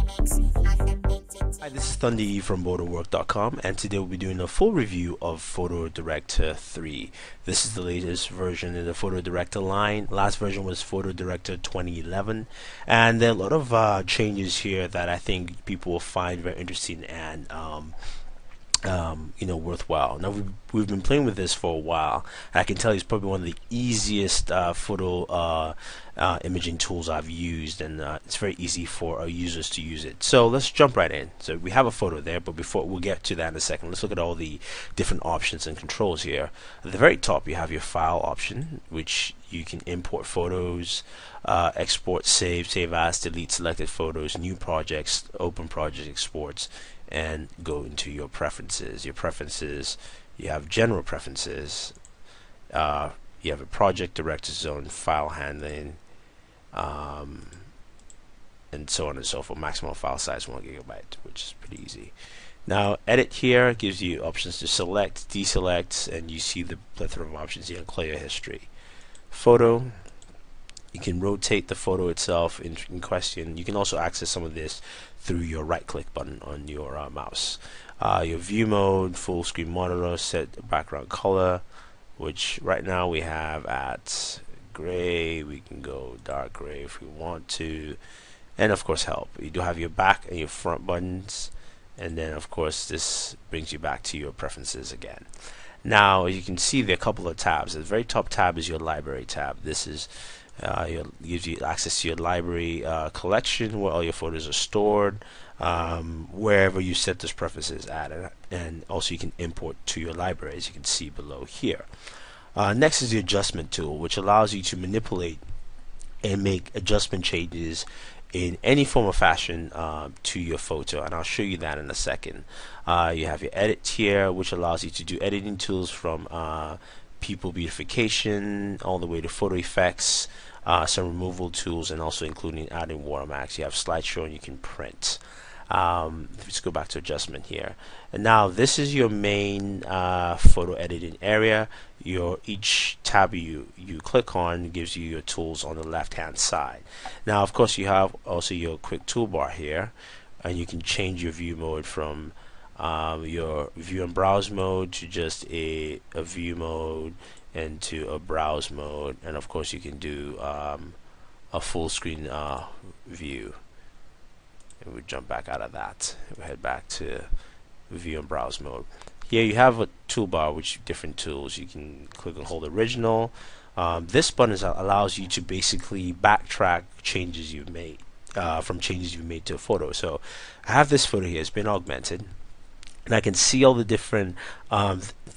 Hi, this is Thunder E from Booredatwork.com, and today we'll be doing a full review of PhotoDirector 3. This is the latest version in the PhotoDirector line. Last version was PhotoDirector 2011, and there are a lot of changes here that I think people will find very interesting and worthwhile. Now we've been playing with this for a while. And I can tell you it's probably one of the easiest photo imaging tools I've used, and it's very easy for users to use it. So let's jump right in. So we have a photo there, but before we'll get to that in a second, let's look at all the different options and controls here. At the very top, you have your file option, which you can import photos, export, save as, delete selected photos, new projects, open project exports, and go into your preferences. You have general preferences, you have a project director zone, file handling, and so on and so forth. Maximum file size 1 gigabyte, which is pretty easy. Now edit here gives you options to select, deselect, and you see the plethora of options here. Clear your history. Photo, you can rotate the photo itself in question. You can also access some of this through your right click button on your mouse. Your view mode, full screen monitor, set background color, which right now we have at gray. We can go dark gray if we want to, and of course help. You do have your back and your front buttons, and then of course this brings you back to your preferences again. Now you can see there are a couple of tabs. The very top tab is your library tab. This is gives you access to your library collection where all your photos are stored, wherever you set those preferences at, and also you can import to your library, as you can see below here. Next is the adjustment tool, which allows you to manipulate and make adjustment changes in any form or fashion to your photo, and I'll show you that in a second. You have your edit here, which allows you to do editing tools from people beautification all the way to photo effects, some removal tools, and also including adding watermarks. You have slideshow and you can print. Let's go back to adjustment here, and now this is your main photo editing area. Each tab you click on gives you your tools on the left hand side. Now of course you have also your quick toolbar here, and you can change your view mode from your view and browse mode to just a view mode and to a browse mode, and of course you can do a full screen view. And we jump back out of that. We head back to view and browse mode. Here you have a toolbar with different tools. You can click and hold original. This button allows you to basically backtrack changes you've made from changes you've made to a photo. So I have this photo here. It's been augmented, and I can see all the different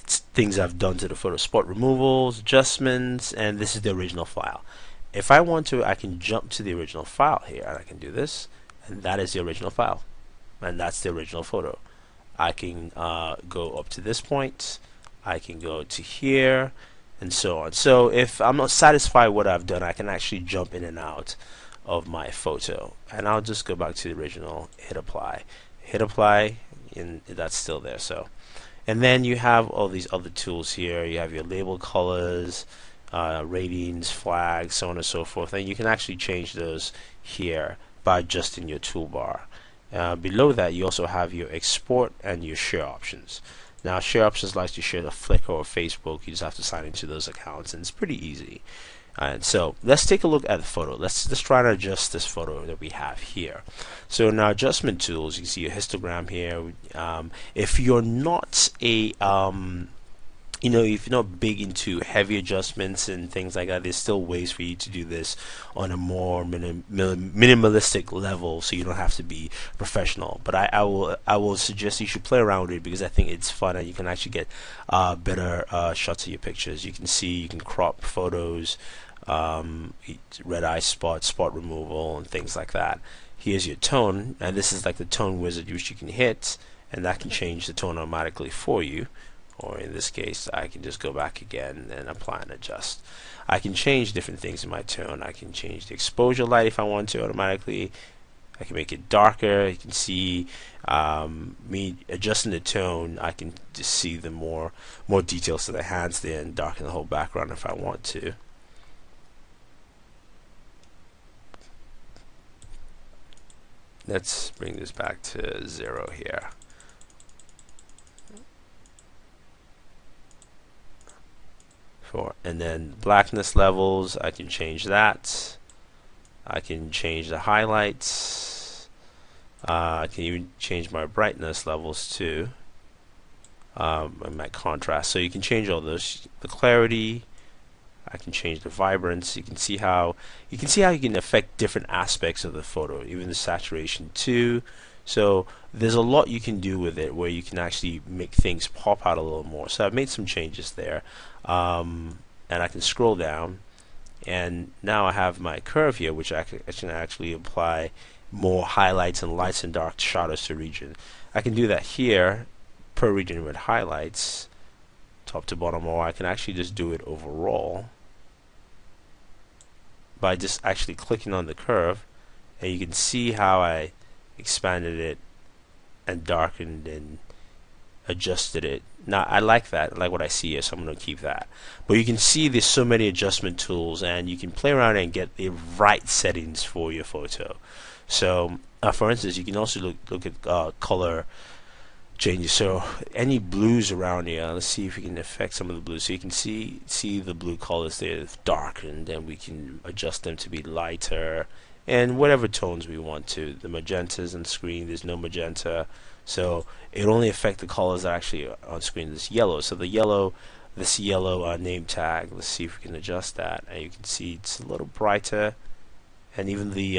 things I've done to the photo: spot removals, adjustments, and this is the original file. If I want to, I can jump to the original file here, and I can do this, and that is the original file, and that's the original photo. I can go up to this point, I can go to here, and so on. So if I'm not satisfied with what I've done, I can actually jump in and out of my photo, and I'll just go back to the original, hit apply, and that's still there. So, and then you have all these other tools here. You have your label colors, ratings, flags, so on and so forth, and you can actually change those here by adjusting your toolbar. Below that you also have your export and your share options. Now share options allows you to share to Flickr or Facebook. You just have to sign into those accounts, and it's pretty easy. And so let's take a look at the photo. Let's try to adjust this photo that we have here. So in our adjustment tools, you can see a histogram here. If you're not a if you're not big into heavy adjustments and things like that, there's still ways for you to do this on a more minimalistic level, so you don't have to be professional. But I will suggest you should play around with it, because I think it's fun and you can actually get better shots of your pictures. You can crop photos, red eye spot removal, and things like that. Here's your tone, and this is like the tone wizard which you can hit, and that can change the tone automatically for you. Or in this case, I can just go back again and apply and adjust. I can change different things in my tone. I can change the exposure light if I want to automatically. I can make it darker. You can see me adjusting the tone. I can just see the more details to the hands there, and darken the whole background if I want to. let's bring this back to 0 here. And then blackness levels, I can change that. I can change the highlights. I can even change my brightness levels too, and my contrast. So you can change all those. The clarity, I can change the vibrance. You can see how you can affect different aspects of the photo, even the saturation too. So there's a lot you can do with it where you can actually make things pop out a little more. So I've made some changes there, and I can scroll down, and now I have my curve here, which I can actually apply more highlights and lights and dark shadows to region. I can do that here per region with highlights, top to bottom, or I can actually just do it overall by just actually clicking on the curve, and you can see how I expanded it and darkened and adjusted it. Now I like that, I like what I see here, so I'm going to keep that. But you can see there's so many adjustment tools, and you can play around and get the right settings for your photo. So for instance, you can also look at color changes. So any blues around here, let's see if we can affect some of the blues. So you can see the blue colors there dark, and then we can adjust them to be lighter and whatever tones we want to. The magentas on screen, there's no magenta, so it only affects the colors that are actually on screen. This yellow, so the yellow, this yellow name tag, let's see if we can adjust that, and you can see it's a little brighter, and even the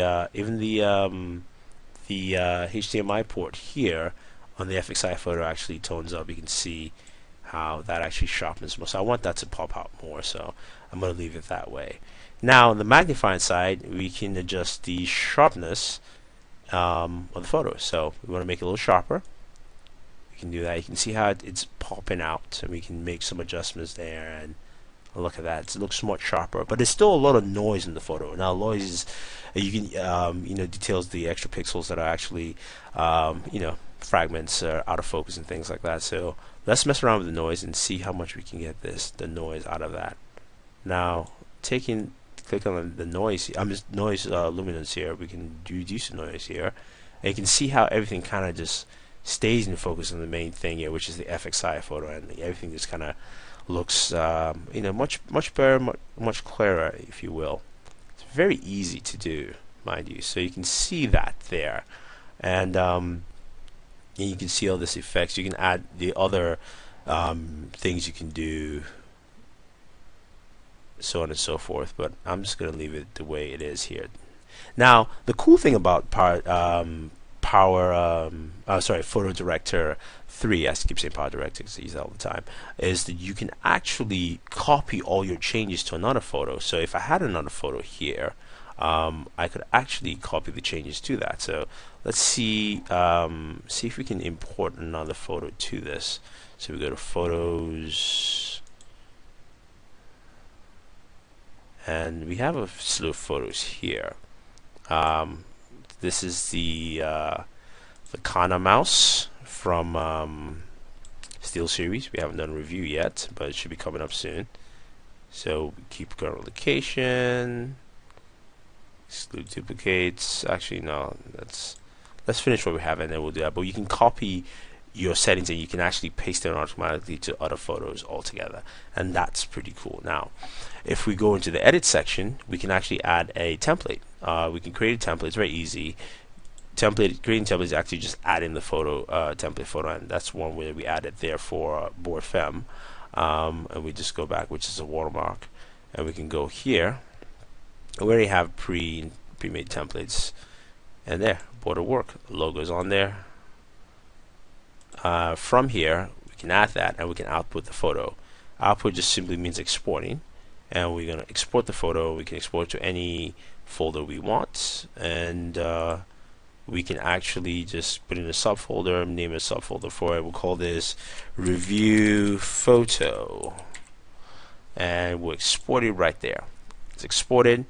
HDMI port here on the FXI photo actually tones up. You can see how that actually sharpens more. So I want that to pop out more, so I'm going to leave it that way. Now on the magnifying side, we can adjust the sharpness of the photo. So we want to make it a little sharper. We can do that. You can see how it's popping out, and we can make some adjustments there, and look at that. It looks much sharper, but there's still a lot of noise in the photo. Now noise is, you can details the extra pixels that are actually fragments out of focus and things like that. So let's mess around with the noise and see how much we can get the noise out of that. Now click on the noise, noise luminance here. We can reduce the noise here, and you can see how everything kind of just stays in focus on the main thing here, which is the FXI photo, and everything just kind of looks much better, much clearer, if you will. It's very easy to do, mind you. So you can see that there, and you can see all this effects. You can add the other things you can do, so on and so forth, but I'm just going to leave it the way it is here. Now the cool thing about PhotoDirector 3, I keep saying PhotoDirector because I use that all the time, is that you can actually copy all your changes to another photo. So if I had another photo here, I could actually copy the changes to that. So let's see if we can import another photo to this. So we go to Photos, and we have a slew of photos here. This is the Kana mouse from Steel Series. We haven't done a review yet, but it should be coming up soon. So we keep current location, exclude duplicates. Actually, no, let's finish what we have, and then we'll do that. But you can copy your settings, and you can actually paste them automatically to other photos altogether, and that's pretty cool. Now if we go into the edit section, we can actually add a template. We can create a template. It's very easy. Creating templates is actually just adding the photo template photo, and that's one way we added there for Board Fem. And we just go back, which is a watermark, and we can go here. We already have pre-made templates, and there, border work logos on there. From here, we can add that, and we can output the photo. Output just simply means exporting, and we're going to export the photo. We can export to any folder we want, and we can actually just put in a subfolder, name a subfolder for it. We'll call this review photo, and we'll export it right there. It's exported,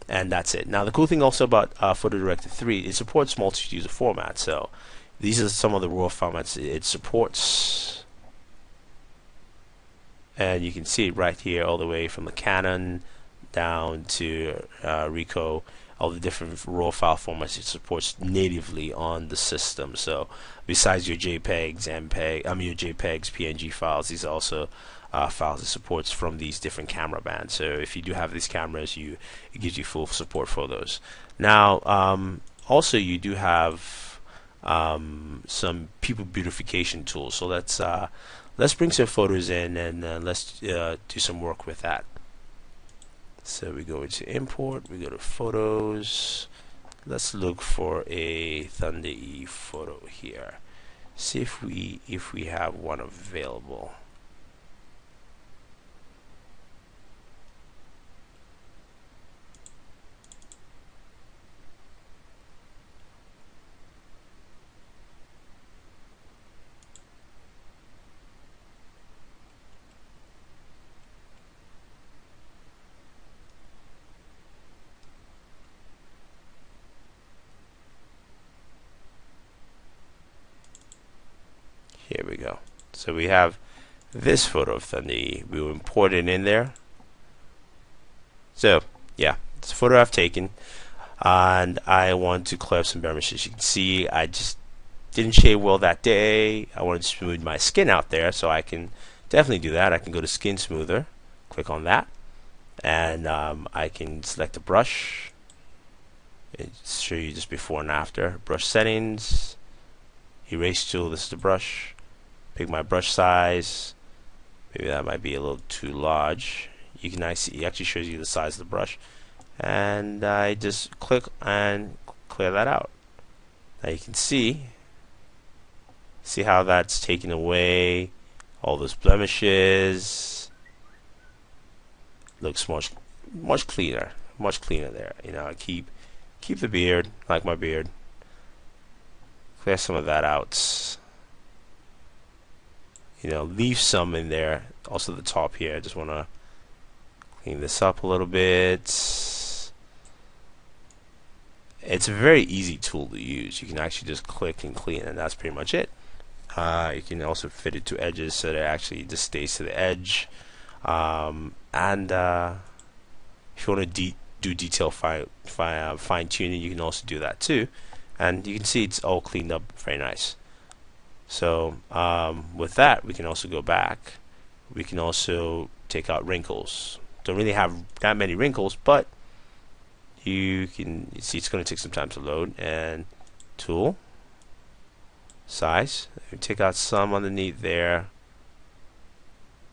and that's it. Now the cool thing also about PhotoDirector 3, it supports multi-user formats. So these are some of the raw formats it supports, and you can see it right here, all the way from the Canon down to Ricoh. all the different raw file formats it supports natively on the system. So besides your JPEGs, your JPEGs, PNG files, these are also files it supports from these different camera bands. So if you do have these cameras, it gives you full support for those. Now, also you do have some people beautification tools. So let's bring some photos in and let's do some work with that. So we go into import, we go to photos. Let's look for a Thunder E photo here. See if we have one available. Here we go. So we have this photo of Thunder E. We will import it in there. So yeah, it's a photo I've taken, and I want to clear up some blemishes. You can see I just didn't shave well that day. I wanted to smooth my skin out there, so I can definitely do that. I can go to Skin Smoother, click on that, and I can select a brush. It's show you just before and after. Brush settings, erase tool. This is the brush. Pick my brush size. Maybe that might be a little too large. You can actually, it actually shows you the size of the brush, and I just click and clear that out. Now you can see how that's taken away all those blemishes. Looks much cleaner there. You know, I keep the beard, like my beard. Clear some of that out. You know, leave some in there. Also the top here, I just want to clean this up a little bit. It's a very easy tool to use. You can actually just click and clean, and that's pretty much it. You can also fit it to edges so that it actually just stays to the edge. And if you want to do detail fine tuning, you can also do that too. And you can see it's all cleaned up very nice. So with that, we can also go back. We can also take out wrinkles. Don't really have that many wrinkles, but you see it's going to take some time to load. And tool, size, take out some underneath there,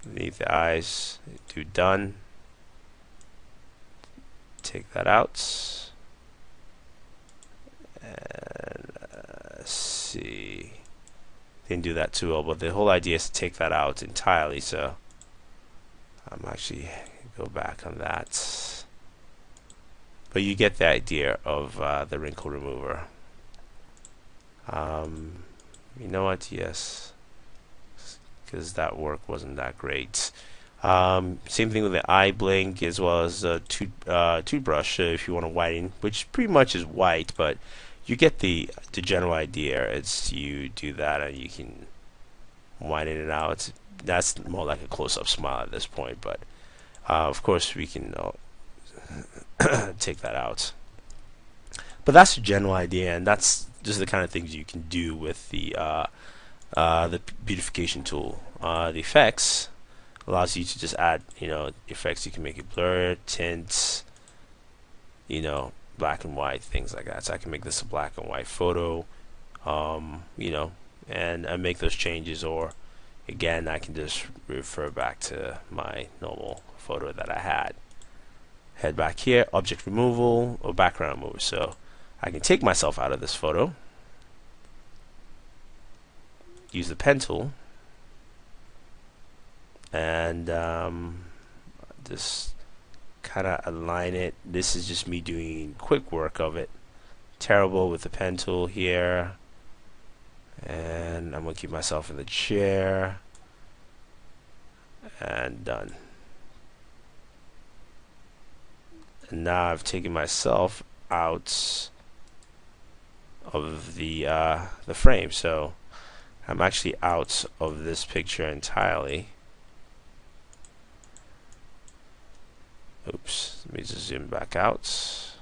underneath the eyes. Do done. Take that out. And let's see. Didn't do that too well, but the whole idea is to take that out entirely. So I'm actually go back on that. But you get the idea of the wrinkle remover. You know what? Yes, because that work wasn't that great. Same thing with the eye blink as well as the toothbrush. If you want to whiten, which pretty much is white, but you get the general idea. It's you do that and you can whiten it out. That's more like a close-up smile at this point, but of course we can take that out. But that's the general idea, and that's just the kind of things you can do with the beautification tool. The effects allows you to just add, effects. You can make it blur, tints, black and white, things like that. So I can make this a black and white photo, and I make those changes, or again I can just refer back to my normal photo that I had. Head back here, object removal or background removal. So I can take myself out of this photo, use the pen tool, and just kind of align it. This is just me doing quick work of it. Terrible with the pen tool here, and I'm gonna keep myself in the chair, and done. And now I've taken myself out of the frame, so I'm actually out of this picture entirely. Oops, let me just zoom back out.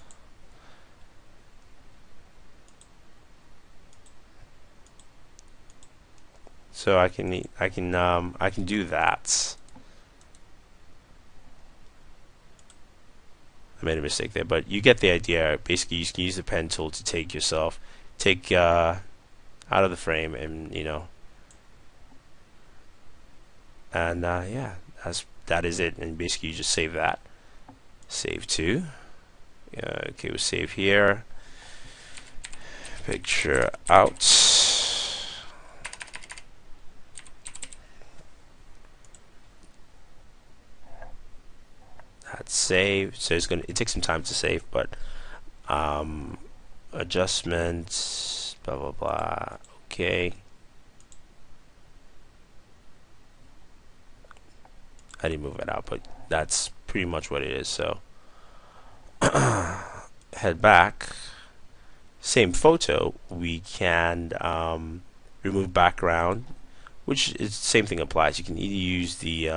So I can do that. I made a mistake there, but you get the idea. Basically, you can use the pen tool to take out of the frame, and yeah, that is it. And basically, you just save that. Save to. Okay, we'll save here. Picture out. That's saved. So it takes some time to save, but adjustments, blah blah blah. Okay. I didn't move it out, but that's pretty much what it is. So head back. Same photo. We can remove background, which is same thing applies. You can either use the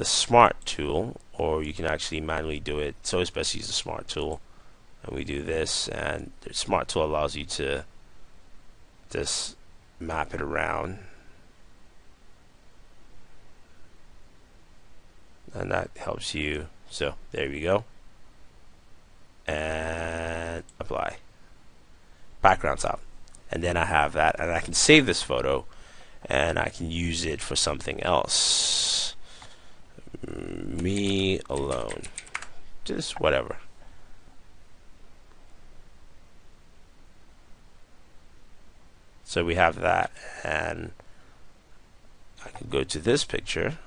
smart tool, or you can actually manually do it. So it's best to use the smart tool. And we do this, and the smart tool allows you to just map it around, and that helps you. So there we go, and apply. Background's out, and then I have that, and I can save this photo, and I can use it for something else. Me alone, just whatever. So we have that, and I can go to this picture,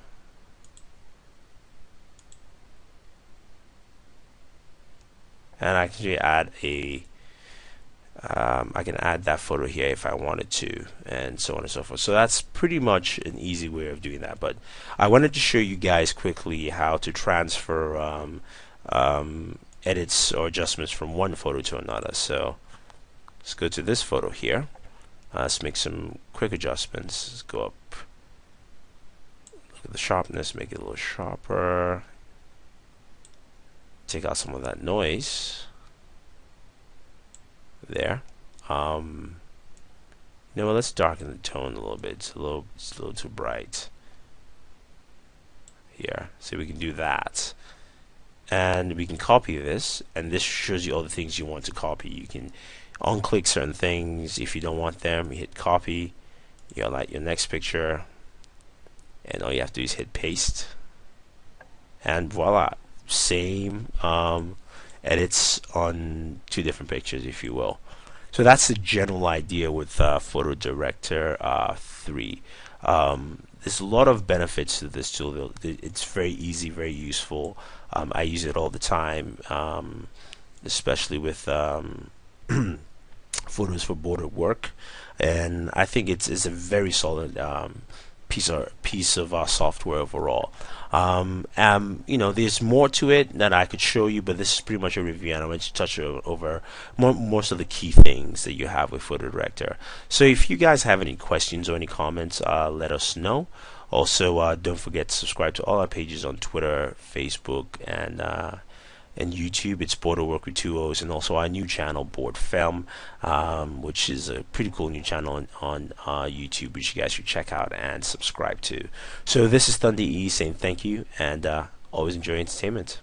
and I can actually add I can add that photo here if I wanted to, and so on and so forth. So that's pretty much an easy way of doing that. But I wanted to show you guys quickly how to transfer edits or adjustments from one photo to another. So let's go to this photo here. Let's make some quick adjustments. Let's go up. Look at the sharpness, make it a little sharper. Take out some of that noise. There. Let's darken the tone a little bit. It's a little too bright. Here. So we can do that. And we can copy this, and this shows you all the things you want to copy. You can unclick certain things if you don't want them. You hit copy, you highlight your next picture, and all you have to do is hit paste, and voila, same edits on two different pictures, if you will. So that's the general idea with PhotoDirector 3. There's a lot of benefits to this tool. It's very easy, very useful. I use it all the time, especially with photos for border work, and I think it's a very solid piece of software overall. There's more to it that I could show you, but this is pretty much a review, and I want to touch over most of the key things that you have with PhotoDirector. So if you guys have any questions or any comments, let us know. Also, don't forget to subscribe to all our pages on Twitter, Facebook, and YouTube. It's Booredatwork with 2 O's, and also our new channel, Board Film, which is a pretty cool new channel on YouTube, which you guys should check out and subscribe to. So this is Thunder E saying thank you, and always enjoy entertainment.